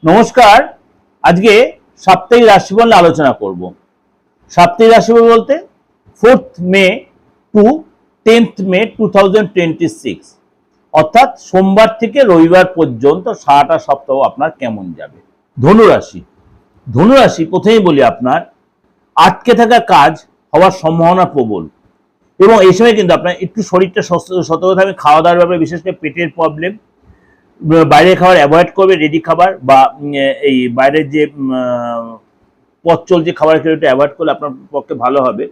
নমস্কার। আজকে সাপ্তাহিক রাশিফল নিয়ে আলোচনা করব। সাপ্তাহিক রাশিফল বলতে 4th মে টু 10th মে 2026, অর্থাৎ সোমবার থেকে রবিবার পর্যন্ত সারাটা সপ্তাহ আপনার কেমন যাবে। ধনুরাশি। ধনুরাশি প্রথমেই বলি, আপনার আটকে থাকা কাজ হওয়ার সম্ভাবনা প্রবল, এবং এই সময় কিন্তু আপনার একটু শরীরটা সতর্ক থাকবে। খাওয়া দাওয়ার ব্যাপারে, বিশেষ করে পেটের প্রবলেম, বাইরের খাবার অ্যাভয়েড করবে। রেডি খাবার বা এই বাইরের যে পথ চলছে খাবার খেলে একটু অ্যাভয়েড করলে আপনার পক্ষে ভালো হবে।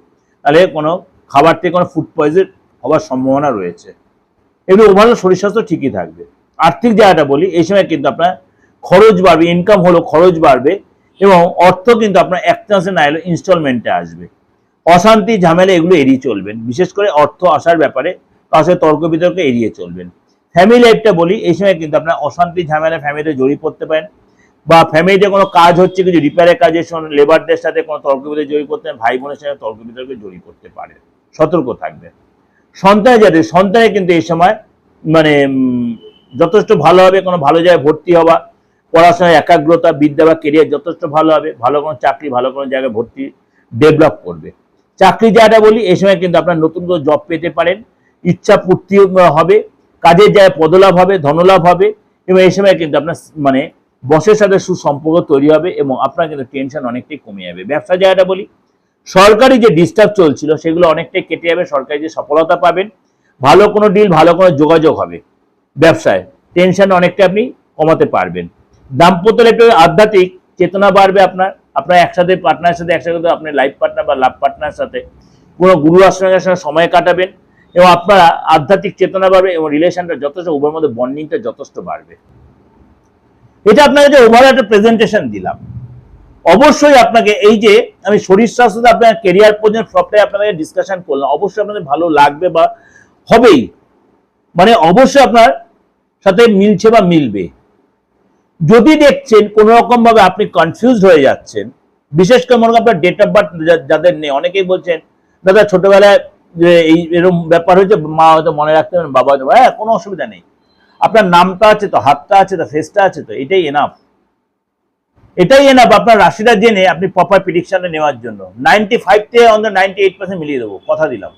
তাহলে কোনো খাবার থেকে কোনো ফুড পয়জন হওয়ার সম্ভাবনা রয়েছে। এগুলো ওভারঅল শরীর স্বাস্থ্য ঠিকই থাকবে। আর্থিক জায়গাটা বলি, এই সময় কিন্তু আপনার খরচ বাড়বে, ইনকাম হলো খরচ বাড়বে, এবং অর্থ কিন্তু আপনার এক চান্সে না এলে ইনস্টলমেন্টে আসবে। অশান্তি ঝামেলা এগুলো এড়িয়ে চলবেন, বিশেষ করে অর্থ আসার ব্যাপারে কার সাথে তর্ক বিতর্ক এড়িয়ে চলবেন। ফ্যামিলি লাইফটা বলি, এই সময় কিন্তু আপনার অশান্তি ঝামেলা ফ্যামিলিতে জড়িয়ে পড়তে পারেন, বা ফ্যামিলিতে কোনো কাজ হচ্ছে, কিছু রিপেয়ারের কাজের সময় লেবারদের সাথে কোনো তর্ক বিতর্কে জড়িয়ে পড়তে পারেন, ভাই বোনের সাথে তর্ক বিতর্কে জড়িয়ে পড়তে পারেন। সতর্ক থাকবেন। সন্তানে কিন্তু এই সময় মানে যথেষ্ট ভালো হবে। কোনো ভালো জায়গায় ভর্তি হওয়া, পড়াশোনায় একাগ্রতা, বিদ্যা বা কেরিয়ার যথেষ্ট ভালো হবে। ভালো কোনো চাকরি, ভালো কোনো জায়গায় ভর্তি ডেভেলপ করবে। চাকরি জায়গাটা বলি, এই সময় কিন্তু আপনার নতুন করে জব পেতে পারেন, ইচ্ছা পূর্তি হবে, কাজের জায়গায় পদলাভ হবে, ধনলাভ হবে, এবং এই সময় কিন্তু আপনার মানে বসের সাথে সুসম্পর্ক তৈরি হবে, এবং আপনার কিন্তু টেনশন অনেকটাই কমে যাবে। ব্যবসা জায়গাটা বলি, সরকারি যে ডিস্টার্ব চলছিল সেগুলো অনেকটাই কেটে যাবে। সরকারি যে সফলতা পাবেন, ভালো কোনো ডিল, ভালো কোনো যোগাযোগ হবে। ব্যবসায় টেনশন অনেকটা আপনি কমাতে পারবেন। দাম্পত্য লাইফে আধ্যাত্মিক চেতনা বাড়বে। আপনার একসাথে পার্টনারের সাথে, একসাথে আপনার লাইফ পার্টনার বা লাভ পার্টনারের সাথে কোনো গুরু আশ্রমের সঙ্গে সময় কাটাবেন, এবং আপনারা আধ্যাত্মিক চেতনা বাড়বে, এবং রিলেশনটা যথেষ্ট, উভয়ের মধ্যে বন্ডিংটা যথেষ্ট বাড়বে। এটা আপনাকে যে ওভার একটা প্রেজেন্টেশন দিলাম। অবশ্যই আপনাকে এই যে আমি শরীর স্বাস্থ্য, আপনার কেরিয়ার পর্যন্ত সবটাই আপনাদের ডিসকাশন করলাম, অবশ্যই আপনাদের ভালো লাগবে বা হবেই। মানে অবশ্যই আপনার সাথে মিলছে বা মিলবে। যদি দেখছেন কোনো রকম ভাবে আপনি কনফিউজড হয়ে যাচ্ছেন, বিশেষ করে মনে করেন আপনার ডেট অফ বার্থ যাদের নেই, অনেকেই বলছেন দাদা ছোটবেলায় যে এই এরকম ব্যাপার হয়েছে, মা হয়তো মনে রাখতে পারেন, বাবা হয়তো, হ্যাঁ কোনো অসুবিধা নেই। আপনার নামটা আছে তো, হাতটা আছে তো, ফেসটা আছে তো, এটাই এনাফ। এটাই এনাফ আপনার রাশিটা জেনে আপনি প্রপার প্রেডিকশনে নেওয়ার জন্য। 95 থেকে অন্তত 98% মিলিয়ে দেবো, কথা দিলাম।